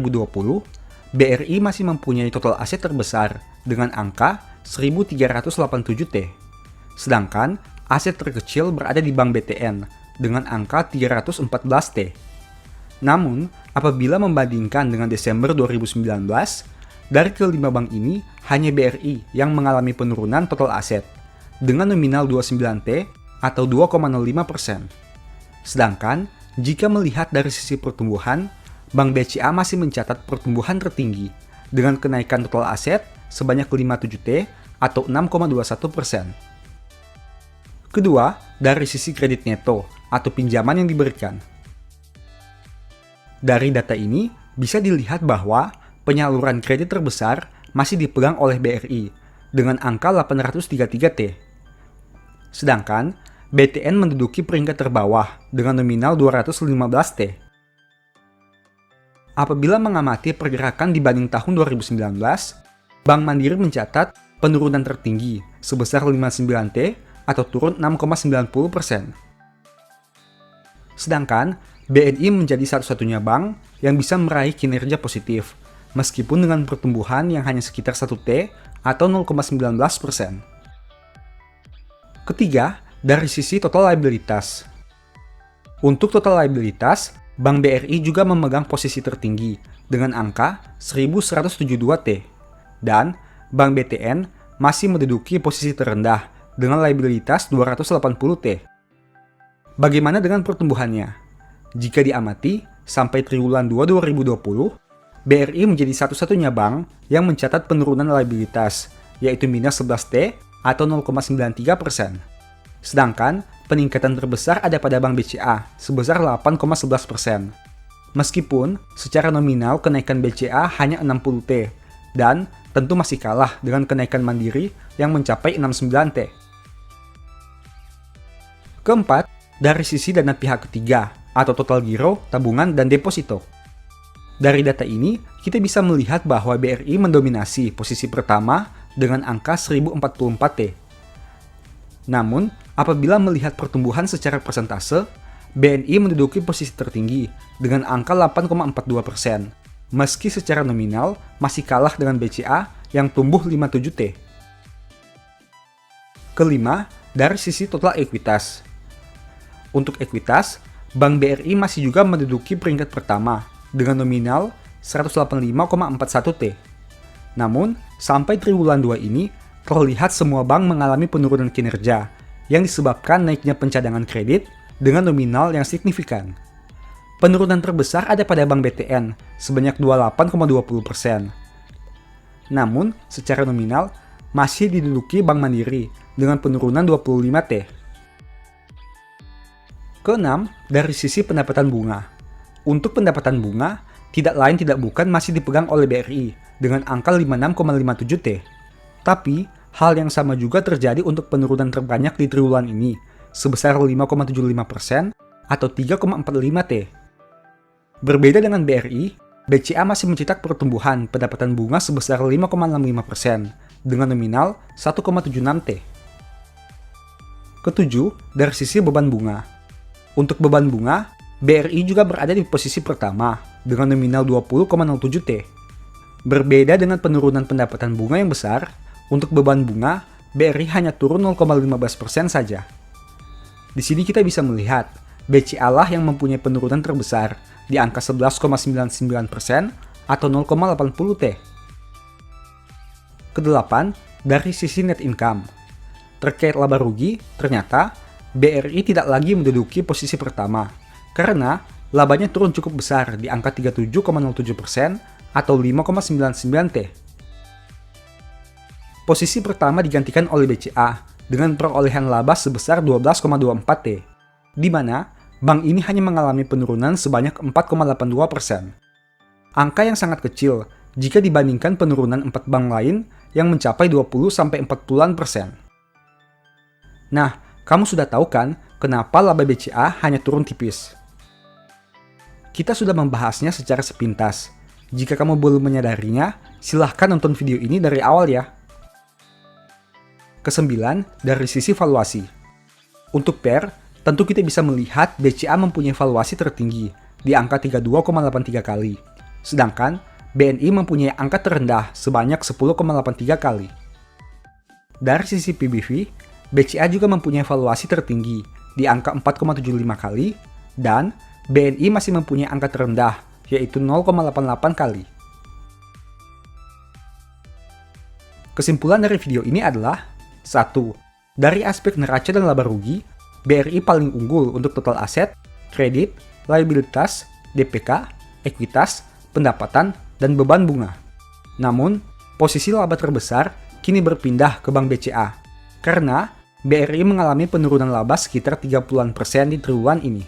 2020, BRI masih mempunyai total aset terbesar dengan angka 1.387 T. Sedangkan aset terkecil berada di Bank BTN dengan angka 314 T. Namun, apabila membandingkan dengan Desember 2019, dari kelima bank ini hanya BRI yang mengalami penurunan total aset dengan nominal 29 T atau 2,05%. Sedangkan, jika melihat dari sisi pertumbuhan, Bank BCA masih mencatat pertumbuhan tertinggi dengan kenaikan total aset sebanyak 57 T atau 6,21%. Kedua, dari sisi kredit neto atau pinjaman yang diberikan. Dari data ini bisa dilihat bahwa penyaluran kredit terbesar masih dipegang oleh BRI dengan angka 833 T. Sedangkan BTN menduduki peringkat terbawah dengan nominal 215 T. Apabila mengamati pergerakan dibanding tahun 2019, Bank Mandiri mencatat penurunan tertinggi sebesar 59 T atau turun 6,90%. Sedangkan BNI menjadi satu-satunya bank yang bisa meraih kinerja positif, meskipun dengan pertumbuhan yang hanya sekitar 1 T atau 0,19%. Ketiga, dari sisi total liabilitas. Untuk total liabilitas, Bank BRI juga memegang posisi tertinggi dengan angka 1.172 T, dan Bank BTN masih menduduki posisi terendah dengan liabilitas 280 T. Bagaimana dengan pertumbuhannya? Jika diamati, sampai triwulan 2 2020, BRI menjadi satu-satunya bank yang mencatat penurunan liabilitas, yaitu minus 11 T atau 0,93%. Sedangkan peningkatan terbesar ada pada Bank BCA sebesar 8,11%. Meskipun secara nominal kenaikan BCA hanya 60 T dan tentu masih kalah dengan kenaikan Mandiri yang mencapai 69 T. Keempat, dari sisi dana pihak ketiga atau total giro, tabungan, dan deposito. Dari data ini, kita bisa melihat bahwa BRI mendominasi posisi pertama dengan angka 1044 T. Namun, apabila melihat pertumbuhan secara persentase, BNI menduduki posisi tertinggi dengan angka 8,42%, meski secara nominal masih kalah dengan BCA yang tumbuh 57 T. Kelima, dari sisi total ekuitas. Untuk ekuitas, Bank BRI masih juga menduduki peringkat pertama dengan nominal 185,41 T. Namun, sampai triwulan 2 ini, terlihat semua bank mengalami penurunan kinerja yang disebabkan naiknya pencadangan kredit dengan nominal yang signifikan. Penurunan terbesar ada pada Bank BTN sebanyak 28,20%. Namun, secara nominal masih diduduki Bank Mandiri dengan penurunan 25 T. Keenam, dari sisi pendapatan bunga. Untuk pendapatan bunga, tidak lain tidak bukan masih dipegang oleh BRI dengan angka 56,57 T. Tapi, hal yang sama juga terjadi untuk penurunan terbanyak di triwulan ini, sebesar 5,75% atau 3,45 T. Berbeda dengan BRI, BCA masih mencetak pertumbuhan pendapatan bunga sebesar 5,65% dengan nominal 1,76 T. Ketujuh, dari sisi beban bunga. Untuk beban bunga, BRI juga berada di posisi pertama dengan nominal 20,07 T. Berbeda dengan penurunan pendapatan bunga yang besar, untuk beban bunga, BRI hanya turun 0,15% saja. Di sini kita bisa melihat, BCA lah yang mempunyai penurunan terbesar di angka 11,99% atau 0,80 T. Kedelapan, dari sisi net income. Terkait laba rugi, ternyata BRI tidak lagi menduduki posisi pertama, karena labanya turun cukup besar di angka 37,07% atau 5,99 T. Posisi pertama digantikan oleh BCA dengan perolehan laba sebesar 12,24 T, di mana bank ini hanya mengalami penurunan sebanyak 4,82%. Angka yang sangat kecil jika dibandingkan penurunan 4 bank lain yang mencapai 20-40%. Nah, kamu sudah tahu kan kenapa laba BCA hanya turun tipis? Kita sudah membahasnya secara sepintas. Jika kamu belum menyadarinya, silahkan nonton video ini dari awal ya. Kesembilan, dari sisi valuasi. Untuk PER, tentu kita bisa melihat BCA mempunyai valuasi tertinggi di angka 32,83 kali. sedangkan BNI mempunyai angka terendah sebanyak 10,83 kali. Dari sisi PBV, BCA juga mempunyai valuasi tertinggi di angka 4,75 kali, dan BNI masih mempunyai angka terendah, yaitu 0,88 kali. Kesimpulan dari video ini adalah 1. Dari aspek neraca dan laba rugi, BRI paling unggul untuk total aset, kredit, liabilitas, DPK, ekuitas, pendapatan, dan beban bunga. Namun, posisi laba terbesar kini berpindah ke Bank BCA, karena BRI mengalami penurunan laba sekitar 30% di triwulan ini.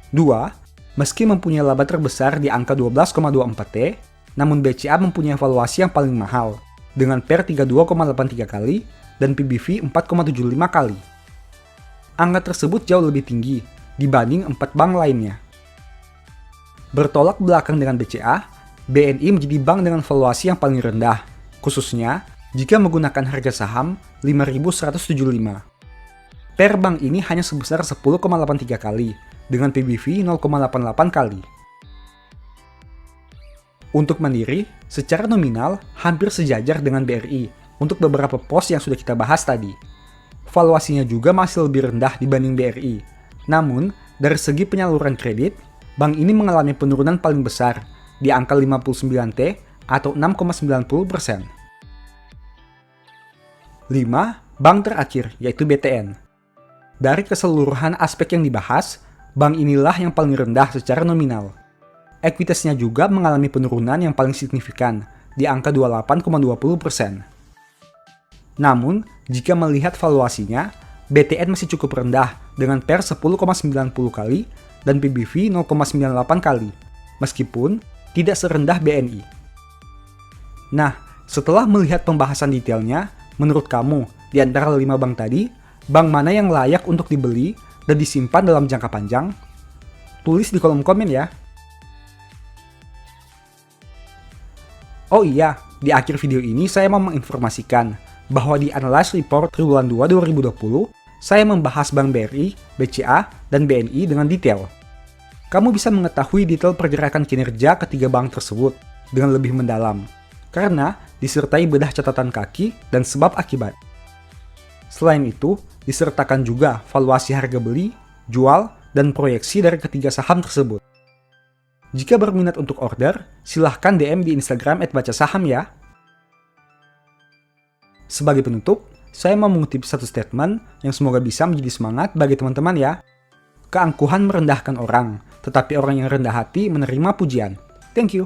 2. Meski mempunyai laba terbesar di angka 12,24 T, namun BCA mempunyai valuasi yang paling mahal, dengan PER 32,83 kali dan PBV 4,75 kali. Angka tersebut jauh lebih tinggi dibanding 4 bank lainnya. Bertolak belakang dengan BCA, BNI menjadi bank dengan valuasi yang paling rendah, khususnya jika menggunakan harga saham 5.175. PER bank ini hanya sebesar 10,83 kali, dengan PBV 0,88 kali. Untuk Mandiri, secara nominal hampir sejajar dengan BRI untuk beberapa pos yang sudah kita bahas tadi. Valuasinya juga masih lebih rendah dibanding BRI. Namun, dari segi penyaluran kredit, bank ini mengalami penurunan paling besar di angka 59 T atau 6,90%. 5. Bank terakhir, yaitu BTN. Dari keseluruhan aspek yang dibahas, bank inilah yang paling rendah secara nominal. Ekuitasnya juga mengalami penurunan yang paling signifikan di angka 28,20%. Namun, jika melihat valuasinya, BTN masih cukup rendah dengan PER 10,90 kali dan PBV 0,98 kali, meskipun tidak serendah BNI. Nah, setelah melihat pembahasan detailnya, menurut kamu, di antara 5 bank tadi, bank mana yang layak untuk dibeli dan disimpan dalam jangka panjang? Tulis di kolom komen ya. Oh iya, di akhir video ini saya mau menginformasikan bahwa di Analyze Report Triwulan 2 2020, saya membahas Bank BRI, BCA, dan BNI dengan detail. Kamu bisa mengetahui detail pergerakan kinerja ketiga bank tersebut dengan lebih mendalam, karena disertai bedah catatan kaki dan sebab akibat. Selain itu, disertakan juga valuasi harga beli, jual, dan proyeksi dari ketiga saham tersebut. Jika berminat untuk order, silahkan DM di Instagram @bacasaham ya. Sebagai penutup, saya mau mengutip satu statement yang semoga bisa menjadi semangat bagi teman-teman ya. Keangkuhan merendahkan orang, tetapi orang yang rendah hati menerima pujian. Thank you.